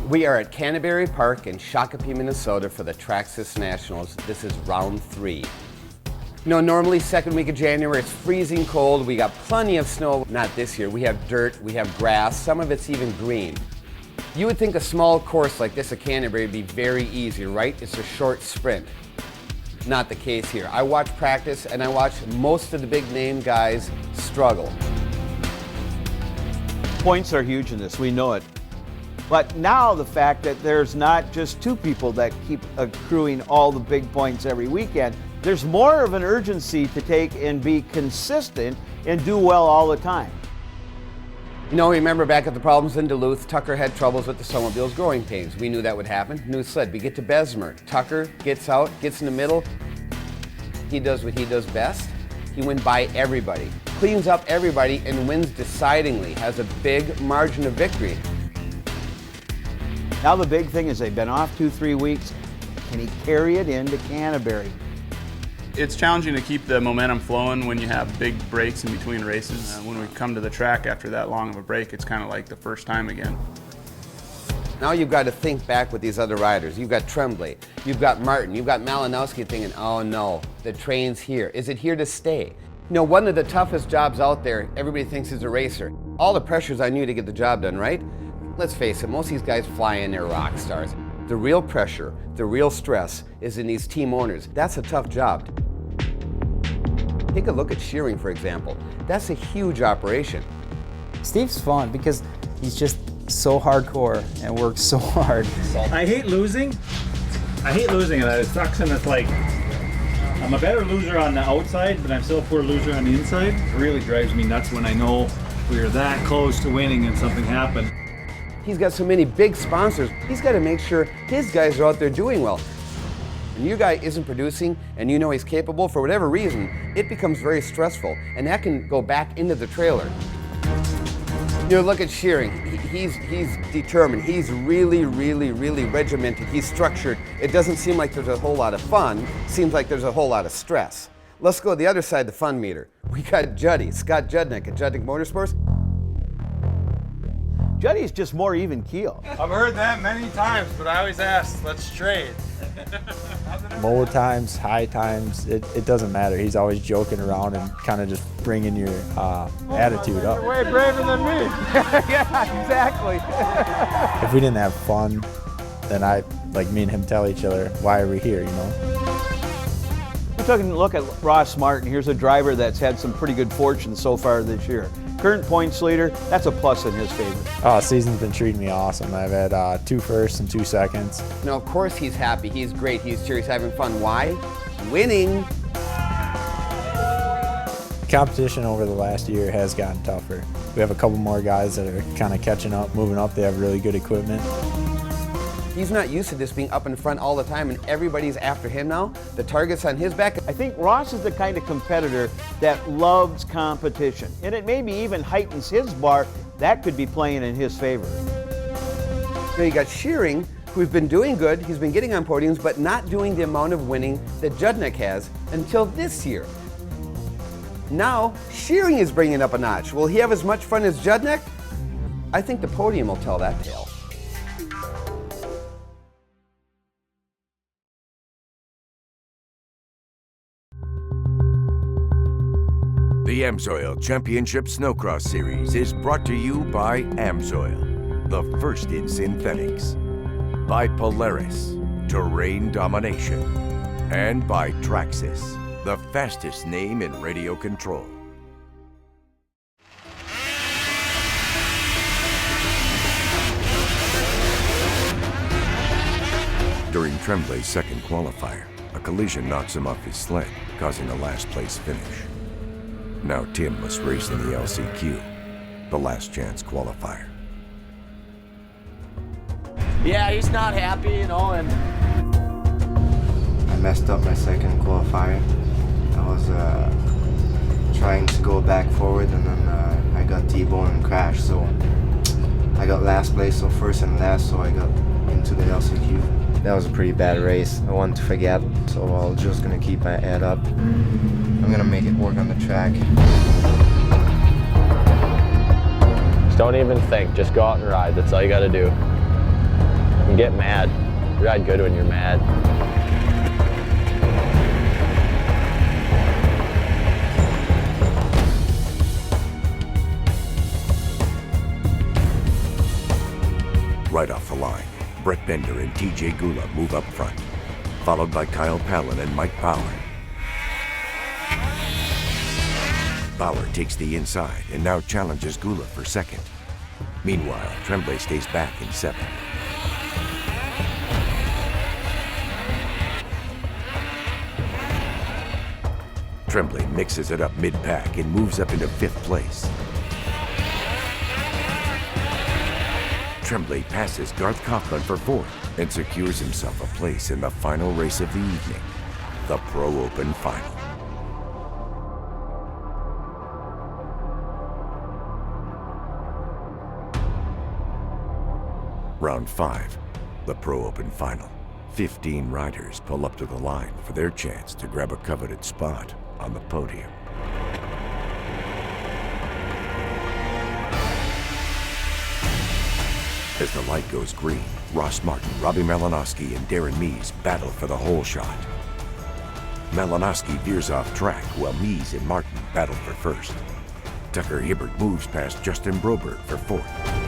We are at Canterbury Park in Shakopee, Minnesota for the Traxxas Nationals. This is round 3. You know, normally second week of January, it's freezing cold. We got plenty of snow. Not this year. We have dirt, we have grass, some of it's even green. You would think a small course like this at Canterbury would be very easy, right? It's a short sprint. Not the case here. I watch practice and I watch most of the big name guys struggle. Points are huge in this, we know it. But now the fact that there's not just 2 people that keep accruing all the big points every weekend, there's more of an urgency to take and be consistent and do well all the time. You know, remember back at the problems in Duluth, Tucker had troubles with the snowmobile's growing pains. We knew that would happen. New sled. We get to Bessemer. Tucker gets out, gets in the middle. He does what he does best. He went by everybody, cleans up everybody, and wins decidingly. Has a big margin of victory. Now the big thing is they've been off 2-3 weeks. Can he carry it into Canterbury? It's challenging to keep the momentum flowing when you have big breaks in between races. When we come to the track after that long of a break, it's kind of like the first time again. Now you've got to think back with these other riders. You've got Tremblay, you've got Martin, you've got Malinowski thinking, oh no, the train's here. Is it here to stay? You know, one of the toughest jobs out there, everybody thinks is a racer. All the pressure's on you to get the job done, right? Let's face it, most of these guys fly in, they're rock stars. The real pressure, the real stress is in these team owners. That's a tough job. Take a look at shearing, for example. That's a huge operation. Steve's fun because he's just so hardcore and works so hard. I hate losing. And it sucks, and it's like, I'm a better loser on the outside, but I'm still a poor loser on the inside. It really drives me nuts when I know we are that close to winning and something happened. He's got so many big sponsors. He's got to make sure his guys are out there doing well. When your guy isn't producing and you know he's capable for whatever reason, it becomes very stressful, and that can go back into the trailer. You know, look at shearing. He's determined. He's really regimented. He's structured. It doesn't seem like there's a whole lot of fun. It seems like there's a whole lot of stress. Let's go to the other side of the fun meter. We got Juddy, Scott Judnick at Judnick Motorsports. Juddy's just more even keel. I've heard that many times, but I always ask, let's trade. Low times, high times, it doesn't matter. He's always joking around and kind of just bringing your attitude up. You're way braver than me. Yeah, exactly. If we didn't have fun, then me and him tell each other, why are we here, you know? We're taking a look at Ross Martin. Here's a driver that's had some pretty good fortune so far this year. Current points leader, that's a plus in his favor. Oh, season's been treating me awesome. I've had 2 firsts and 2 seconds. Now, of course he's happy, he's great, he's cheery, he's having fun. Why? Winning. Competition over the last year has gotten tougher. We have a couple more guys that are kind of catching up, moving up. They have really good equipment. He's not used to this being up in front all the time, and everybody's after him now. The target's on his back. I think Ross is the kind of competitor that loves competition, and it maybe even heightens his bar. That could be playing in his favor. Now you got Shearing, who's been doing good. He's been getting on podiums, but not doing the amount of winning that Judnick has until this year. Now, Shearing is bringing it up a notch. Will he have as much fun as Judnick? I think the podium will tell that tale. The AMSOIL Championship Snocross Series is brought to you by AMSOIL, the first in synthetics, by Polaris, terrain domination, and by Traxxas, the fastest name in radio control. During Tremblay's second qualifier, a collision knocks him off his sled, causing a last place finish. Now Tim must race in the LCQ, the last chance qualifier. Yeah, he's not happy, you know, and I messed up my second qualifier. I was trying to go back forward, and then I got T-boned and crashed, so I got last place, so first and last, so I got into the LCQ. That was a pretty bad race. I wanted to forget, so I was just gonna keep my head up. I'm gonna make it work on the track. Just don't even think, just go out and ride. That's all you gotta do. You get mad. You ride good when you're mad. Right off the line, Brett Bender and TJ Gula move up front, followed by Kyle Palin and Mike Bauer. Bauer takes the inside and now challenges Gula for second. Meanwhile, Tremblay stays back in 7th. Tremblay mixes it up mid-pack and moves up into 5th place. Tremblay passes Garth Kaufman for 4th and secures himself a place in the final race of the evening, the Pro Open Final. Round 5, the Pro Open Final. 15 riders pull up to the line for their chance to grab a coveted spot on the podium. As the light goes green, Ross Martin, Robbie Malinowski, and Darren Mees battle for the hole shot. Malinowski veers off track while Mees and Martin battle for 1st. Tucker Hibbert moves past Justin Broberg for 4th.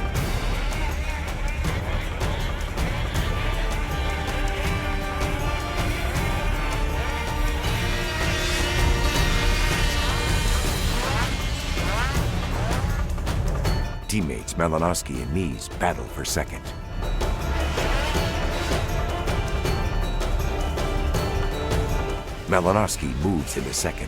Teammates Malinowski and Mees battle for 2nd. Malinowski moves into 2nd.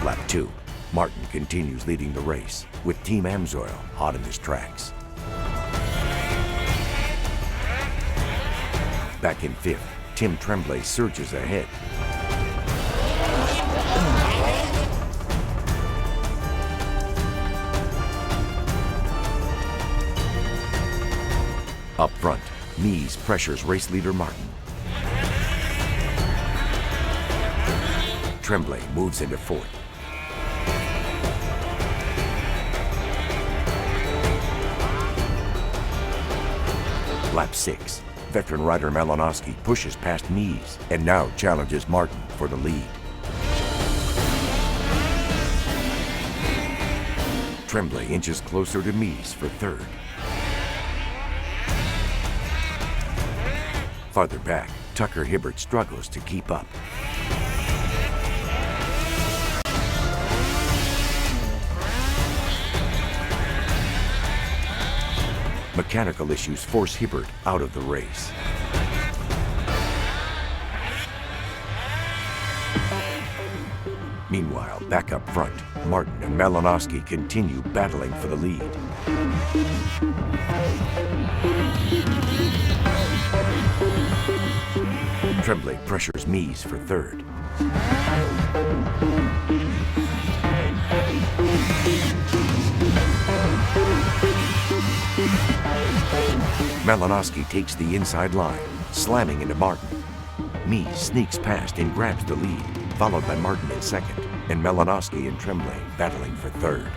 Lap 2. Martin continues leading the race, with Team AMSOIL hot in his tracks. Back in 5th, Tim Tremblay surges ahead. Up front, Mees pressures race leader Martin. Tremblay moves into 4th. Lap 6, veteran rider Malinowski pushes past Mees and now challenges Martin for the lead. Tremblay inches closer to Mees for 3rd. Farther back, Tucker Hibbert struggles to keep up. Mechanical issues force Hibbert out of the race. Meanwhile, back up front, Martin and Malinowski continue battling for the lead. Tremblay pressures Mees for 3rd. Malinowski takes the inside line, slamming into Martin. Mees sneaks past and grabs the lead, followed by Martin in 2nd, and Malinowski and Tremblay battling for 3rd.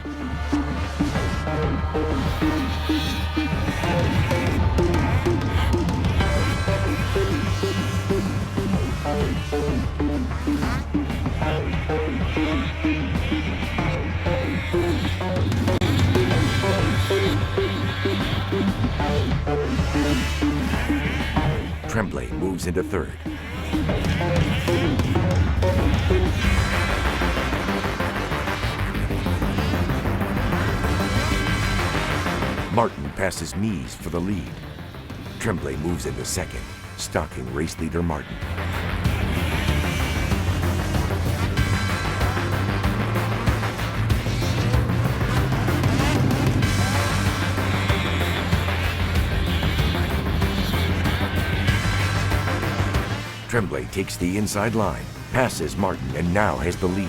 Tremblay moves into 3rd. Martin passes Mees for the lead. Tremblay moves into 2nd, stalking race leader Martin. Tremblay takes the inside line, passes Martin, and now has the lead.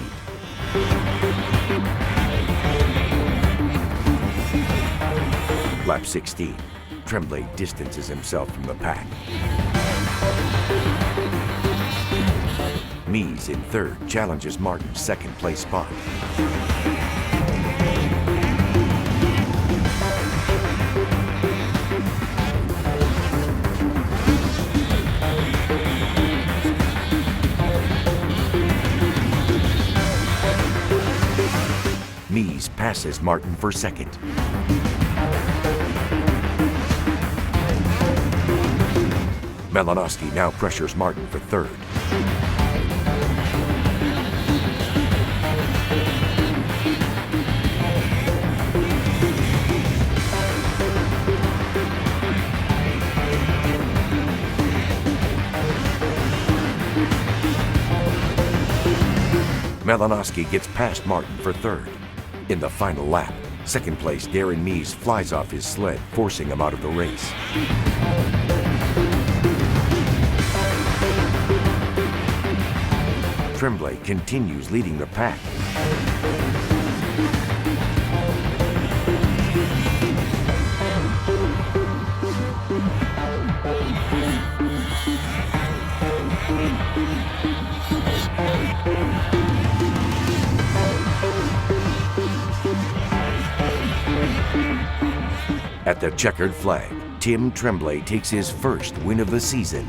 Lap 16. Tremblay distances himself from the pack. Mies in third challenges Martin's second place spot. Mies passes Martin for second. Malinowski now pressures Martin for third. Malinowski gets past Martin for third. In the final lap, second place Darren Mies flies off his sled, forcing him out of the race. Tremblay continues leading the pack. At the checkered flag, Tim Tremblay takes his first win of the season.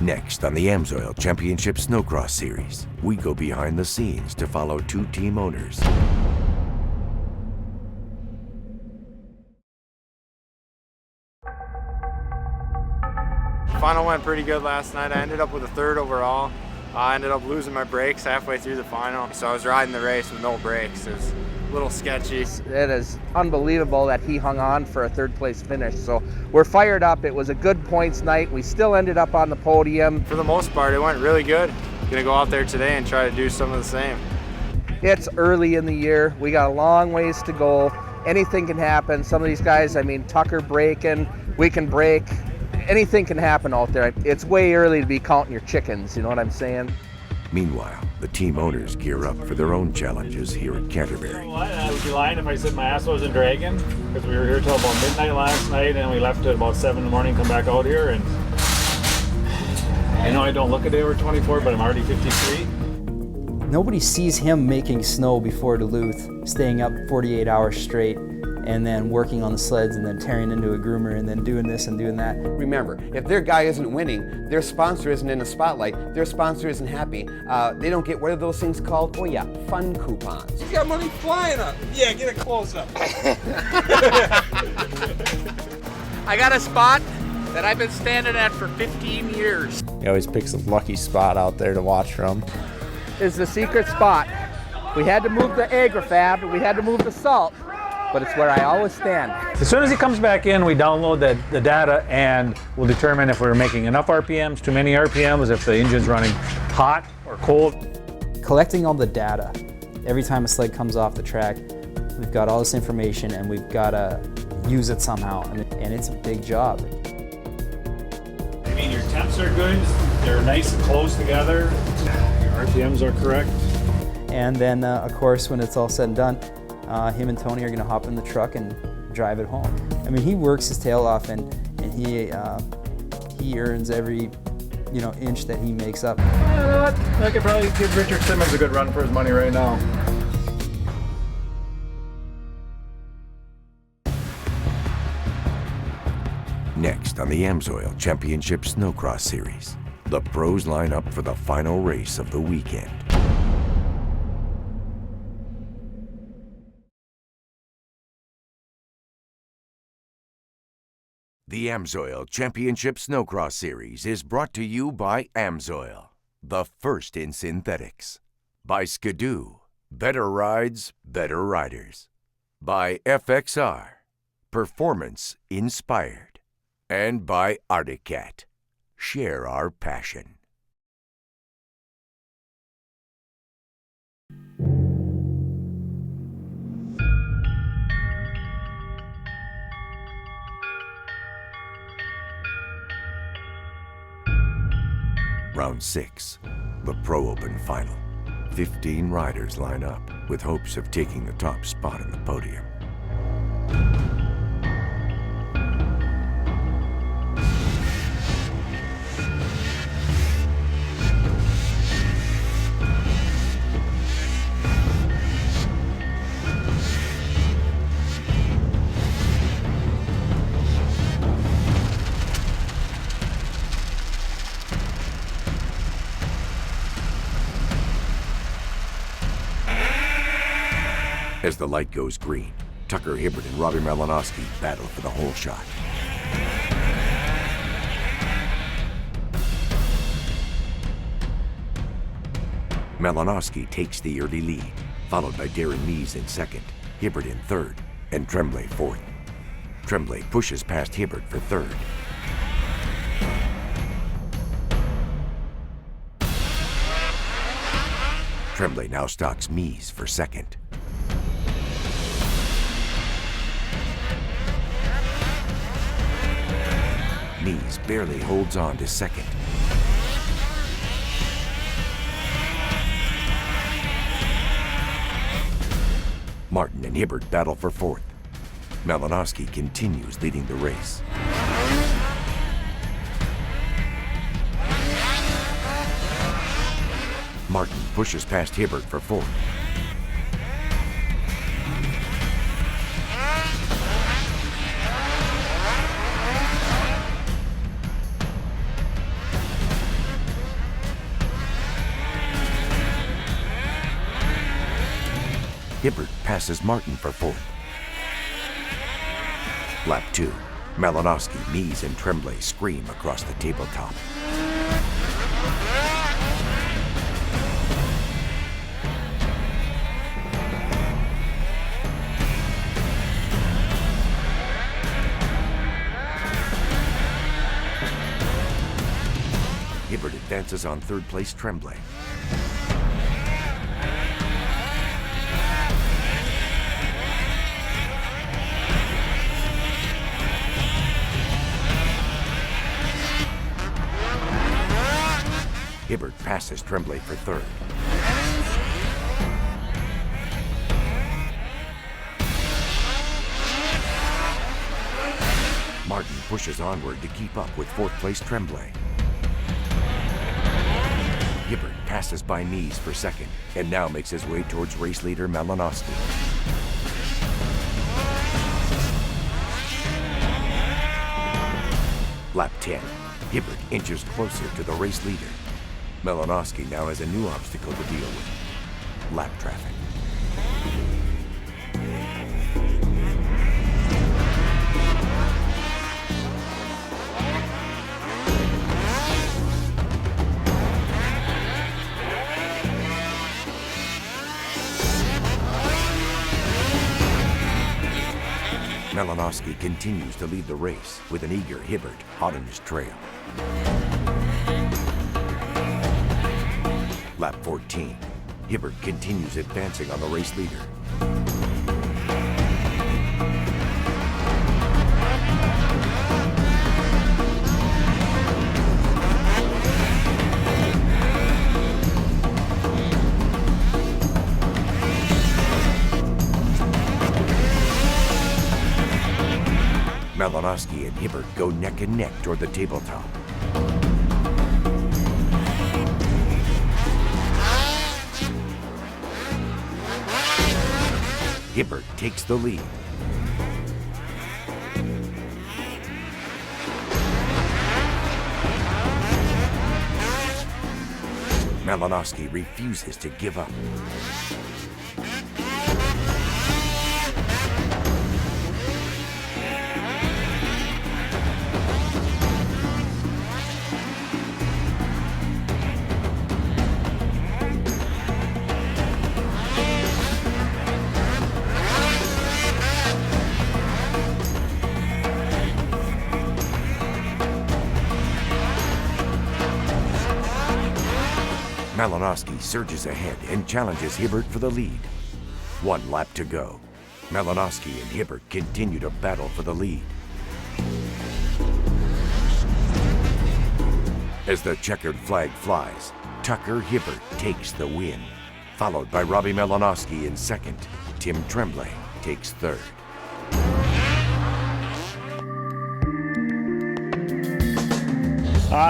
Next on the AMSOIL Championship Snocross Series, we go behind the scenes to follow two team owners. Final went pretty good last night. I ended up with a third overall. I ended up losing my brakes halfway through the final, so I was riding the race with no brakes. It was a little sketchy. It is unbelievable that he hung on for a third place finish. So we're fired up. It was a good points night. We still ended up on the podium. For the most part, it went really good. Gonna go out there today and try to do some of the same. It's early in the year. We got a long ways to go. Anything can happen. Some of these guys, I mean, Tucker braking, we can brake. Anything can happen out there. It's way early to be counting your chickens, you know what I'm saying? Meanwhile, the team owners gear up for their own challenges here at Canterbury. You know what? I would be lying if I said my ass wasn't dragging, because we were here till about midnight last night, and we left at about 7 in the morning, come back out here, and I know I don't look a day over 24, but I'm already 53. Nobody sees him making snow before Duluth, staying up 48 hours straight, and then working on the sleds, and then tearing into a groomer, and then doing this and doing that. Remember, if their guy isn't winning, their sponsor isn't in the spotlight, their sponsor isn't happy, they don't get, what are those things called? Oh yeah, fun coupons. You got money flying up. Yeah, get a close up. I got a spot that I've been standing at for 15 years. He always picks a lucky spot out there to watch from. Is the secret spot. We had to move the agrifab, we had to move the salt, but it's where I always stand. As soon as he comes back in, we download the data, and we'll determine if we're making enough RPMs, too many RPMs, if the engine's running hot or cold. Collecting all the data, every time a sled comes off the track, we've got all this information and we've got to use it somehow, and it's a big job. I mean, your temps are good, they're nice and close together, your RPMs are correct. And then, of course, when it's all said and done, him and Tony are going to hop in the truck and drive it home. I mean, he works his tail off, and he earns every inch that he makes up. I could probably give Richard Simmons a good run for his money right now. Next on the AMSOIL Championship Snocross Series, the pros line up for the final race of the weekend. The AMSOIL Championship Snocross Series is brought to you by AMSOIL, the first in synthetics. By Skidoo, better rides, better riders. By FXR, performance inspired. And by Arctic Cat, share our passion. Round 6, the Pro Open final. 15 riders line up with hopes of taking the top spot on the podium. As the light goes green, Tucker Hibbert and Robbie Malinowski battle for the hole shot. Malinowski takes the early lead, followed by Darren Mees in second, Hibbert in third, and Tremblay fourth. Tremblay pushes past Hibbert for third. Tremblay now stalks Mees for second. Mees barely holds on to second. Martin and Hibbert battle for fourth. Malinowski continues leading the race. Martin pushes past Hibbert for fourth. Hibbert passes Martin for fourth. Lap 2, Malinowski, Mees, and Tremblay scream across the tabletop. Hibbert advances on third place Tremblay. Hibbert passes Tremblay for third. Martin pushes onward to keep up with fourth place Tremblay. Hibbert passes by Mees for second and now makes his way towards race leader Malinowski. Lap 10, Hibbert inches closer to the race leader. Malinowski now has a new obstacle to deal with: lap traffic. Malinowski continues to lead the race with an eager Hibbert hot on his trail. Lap 14, Hibbert continues advancing on the race leader. Malinowski and Hibbert go neck and neck toward the tabletop. Hibbert takes the lead. Malinowski refuses to give up. Malinowski surges ahead and challenges Hibbert for the lead. 1 lap to go. Malinowski and Hibbert continue to battle for the lead. As the checkered flag flies, Tucker Hibbert takes the win, followed by Robbie Melanowski in second. Tim Tremblay takes third.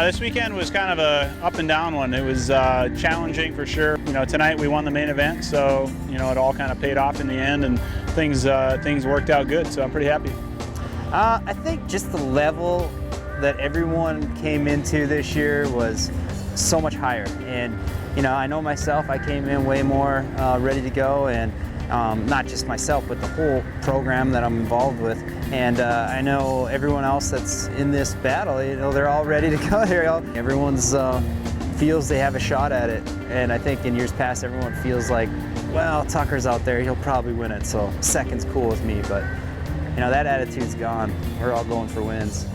This weekend was kind of a up and down one. It was challenging for sure. You know, tonight we won the main event, so you know it all kind of paid off in the end, and things worked out good. So I'm pretty happy. I think just the level that everyone came into this year was so much higher, and you know, I know myself, I came in way more ready to go, and not just myself, but the whole program that I'm involved with. And I know everyone else that's in this battle, you know, they're all ready to go. Everyone's feels they have a shot at it. And I think in years past, everyone feels like, well, Tucker's out there, he'll probably win it. So second's cool with me, but you know, that attitude's gone. We're all going for wins.